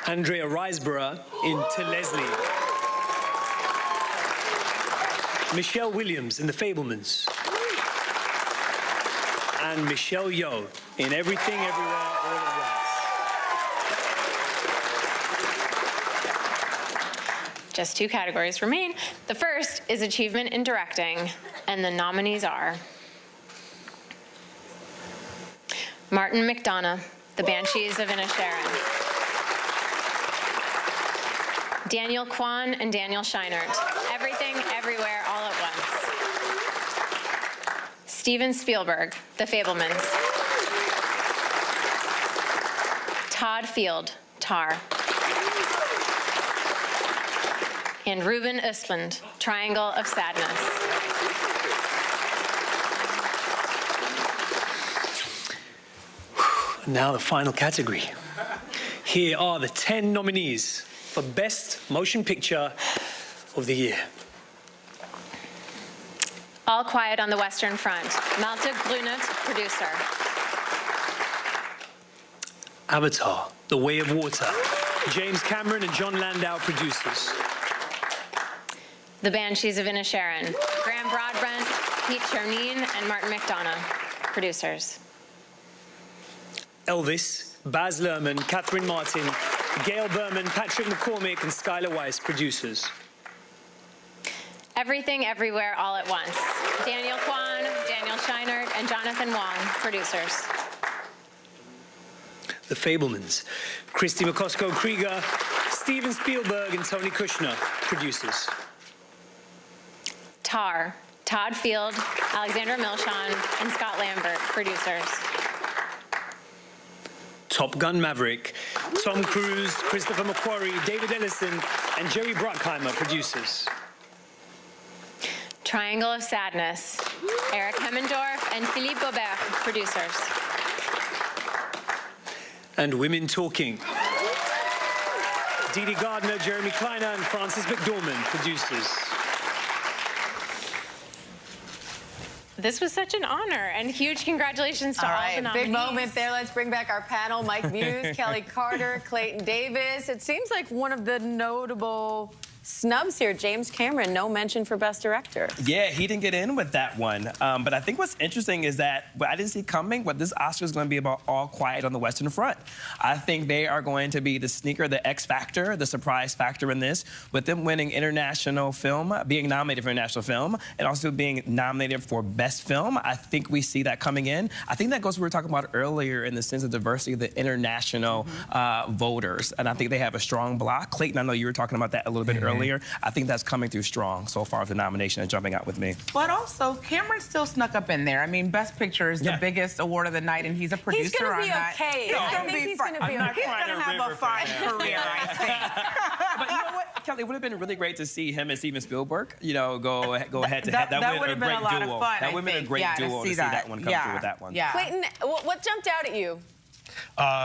Andrea Riseborough in To Leslie. Michelle Williams in The Fabelmans. And Michelle Yeoh in Everything Everywhere All at Once. Just 2 categories remain. The first is achievement in directing, and the nominees are Martin McDonagh, The Banshees of Inisherin. Daniel Kwan and Daniel Scheinert, Everything Everywhere All at Once. Steven Spielberg, The Fabelmans. Todd Field, Tar. And Ruben Östlund, Triangle of Sadness. Now the final category. Here are the 10 nominees for Best Motion Picture of the Year. All Quiet on the Western Front, Malte Grünet, producer. Avatar: The Way of Water, James Cameron and John Landau, producers. The Banshees of Inisherin, Graham Broadbent, Pete Chernin, and Martin McDonagh, producers. Elvis, Baz Luhrmann, Catherine Martin, Gail Berman, Patrick McCormick, and Skylar Weiss, producers. Everything Everywhere All at Once, Daniel Kwan, Daniel Scheinert, and Jonathan Wong, producers. The Fabelmans, Christy McCosco-Krieger, Steven Spielberg, and Tony Kushner, producers. Tar, Todd Field, Alexandra Milchan, and Scott Lambert, producers. Top Gun: Maverick, Tom Cruise, Christopher McQuarrie, David Ellison, and Jerry Bruckheimer, producers. Triangle of Sadness, Eric Hemmendorf and Philippe Gobert, producers. and Women Talking. Dee Dee Gardner, Jeremy Kleiner, and Frances McDormand, producers. This was such an honor, and huge congratulations to all the nominees. Big moment there. Let's bring back our panel. Mike Muse, Kelly Carter, Clayton Davis. It seems like one of the notable snubs here. James Cameron, no mention for Best Director. Yeah, he didn't get in with that one. But I think what's interesting is that what I didn't see coming, what this Oscar is going to be about All Quiet on the Western Front. I think they are going to be the sneaker, the X factor, the surprise factor in this, with them winning international film, being nominated for international film, and also being nominated for Best Film. I think we see that coming in. I think that goes to what we were talking about earlier in the sense of diversity of the international voters. And I think they have a strong block. Clayton, I know you were talking about that a little bit earlier. I think that's coming through strong so far with the nomination and jumping out with me. But also, Cameron still snuck up in there. I mean, Best Picture is the biggest award of the night, and he's a producer on that. Okay. I think he's going to be okay. He's going to have a fine career, I think. But you know what, Kelly, it would have been really great to see him and Steven Spielberg, you know, go head to head. That would have been a great duo. That would have been a great duo to see that one come through with that one. Clayton, what jumped out at you?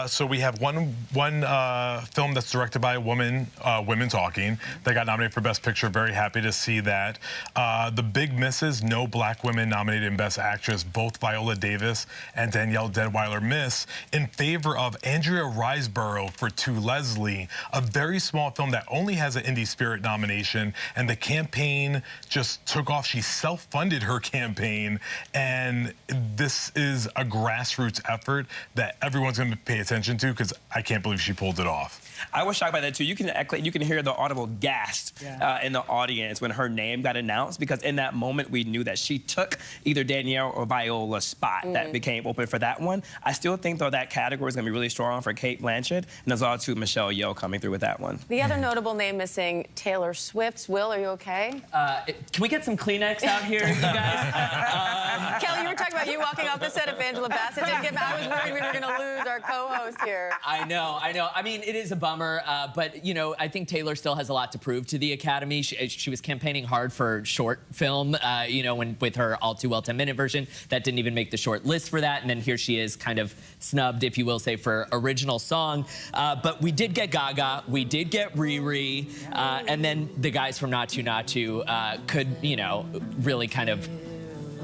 So we have one film that's directed by a woman, Women Talking, that got nominated for Best Picture. Very happy to see that. The big misses, no black women nominated in Best Actress. Both Viola Davis and Danielle Deadwyler miss in favor of Andrea Riseborough for To Leslie, a very small film that only has an Indie Spirit nomination, and the campaign just took off. She self-funded her campaign, and this is a grassroots effort that everyone's going to pay attention to, because I can't believe she pulled it off. I was shocked by that too. You can hear the audible gasp in the audience when her name got announced, because in that moment we knew that she took either Danielle or Viola's spot that became open for that one. I still think though that category is going to be really strong for Kate Blanchett, and there's also Michelle Yeoh coming through with that one. The other notable name missing, Taylor Swift. Will, are you okay? Can we get some Kleenex out here, you guys? Kelly, you were talking about you walking off the set if Angela Bassett didn't get back. I was worried we were going to lose our co-host here. I know. I mean, it is a bummer, but, you know, I think Taylor still has a lot to prove to the Academy. She was campaigning hard for short film, you know, with her All Too Well 10-minute version. That didn't even make the short list for that, and then here she is kind of snubbed, if you will say, for original song. But we did get Gaga, we did get Riri, and then the guys from Not To could, you know, really kind of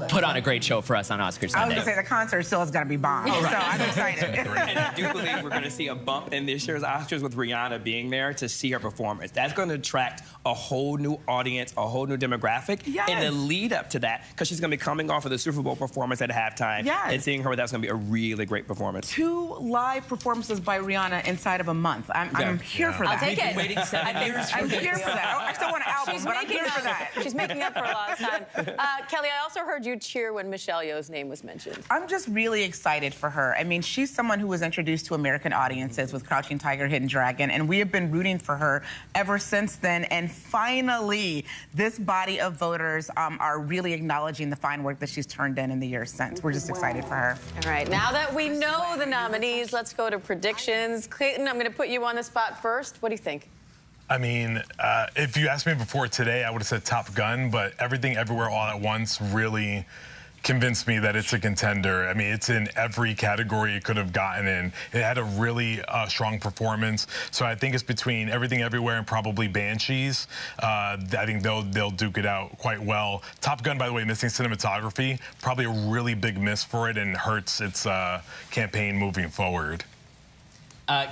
put on a great show for us on Oscar Sunday. I was going to say the concert still is going to be bomb, so I'm excited. And I do believe we're going to see a bump in this year's Oscars with Rihanna being there to see her performance. That's going to attract a whole new audience, a whole new demographic in the lead up to that, because she's going to be coming off of the Super Bowl performance at halftime, and seeing her, that's going to be a really great performance. 2 live performances by Rihanna inside of a I'm here for that. I'll take it. Waiting 7 years I'm here for that. I still want an album, but I'm here for that. She's making up for a lost time. Kelly, I also heard you cheer when Michelle Yeoh's name was mentioned. I'm just really excited for her. I mean, she's someone who was introduced to American audiences with Crouching Tiger, Hidden Dragon, and we have been rooting for her ever since then. And finally, this body of voters are really acknowledging the fine work that she's turned in the years since. We're just excited for her. All right, now that we know the nominees, let's go to predictions. Clayton, I'm going to put you on the spot first. What do you think? I mean, if you asked me before today, I would have said Top Gun, but Everything Everywhere All at Once really convinced me that it's a contender. I mean, it's in every category it could have gotten in. It had a really strong performance. So I think it's between Everything Everywhere and probably Banshees. I think they'll duke it out quite well. Top Gun, by the way, missing cinematography, probably a really big miss for it and hurts its campaign moving forward.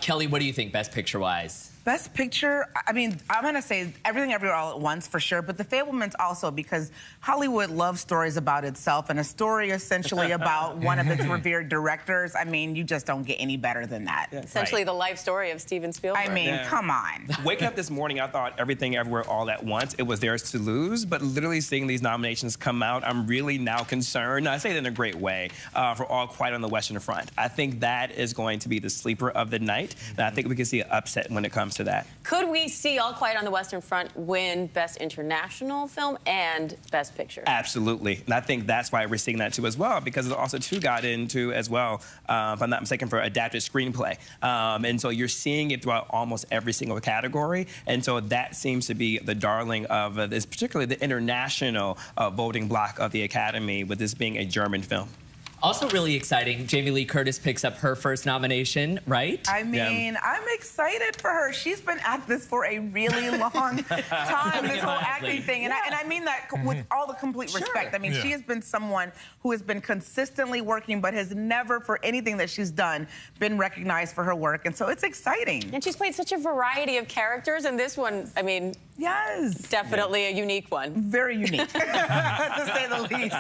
Kelly, what do you think, Best Picture-wise? Best Picture, I mean, I'm going to say Everything Everywhere All at Once for sure, but The Fabelmans also, because Hollywood loves stories about itself, and a story essentially about one of its revered directors. I mean, you just don't get any better than that. Essentially the life story of Steven Spielberg. I mean, come on. Waking up this morning, I thought Everything Everywhere All at Once, it was theirs to lose, but literally seeing these nominations come out, I'm really now concerned. I say it in a great way, for All Quiet on the Western Front. I think that is going to be the sleeper of the night, and I think we can see an upset when it comes to that. Could we see All Quiet on the Western Front win Best International Film and Best Picture? Absolutely. And I think that's why we're seeing that too as well, because it also too got into as well, if I'm not mistaken, for adapted screenplay. And so you're seeing it throughout almost every single category. And so that seems to be the darling of this, particularly the international voting block of the Academy, with this being a German film. Also really exciting, Jamie Lee Curtis picks up her first nomination, right? I mean, I'm excited for her. She's been at this for a really long time, this whole acting thing. And I mean that with all the complete respect. I mean, she has been someone who has been consistently working, but has never, for anything that she's done, been recognized for her work. And so it's exciting. And she's played such a variety of characters, and this one, I mean, definitely a unique one. Very unique, to say the least.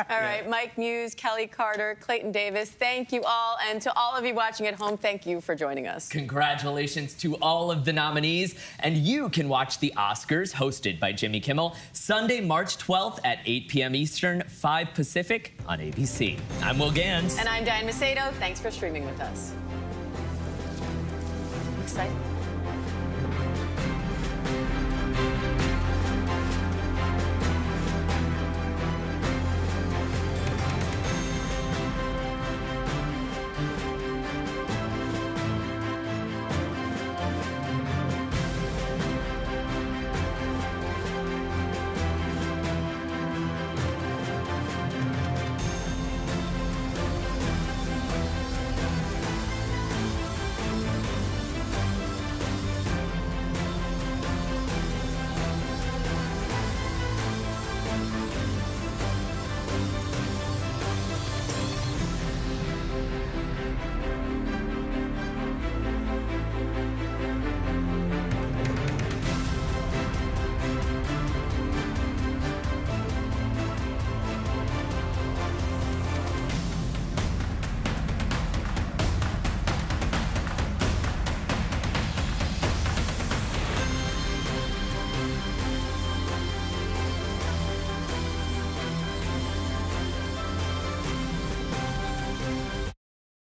All right, Mike Muse, Kelly Carter, Clayton Davis, thank you all. And to all of you watching at home, thank you for joining us. Congratulations to all of the nominees. And you can watch the Oscars, hosted by Jimmy Kimmel, Sunday, March 12th at 8 p.m. Eastern, 5 Pacific on ABC. I'm Will Gans. And I'm Diane Macedo. Thanks for streaming with us. I'm excited.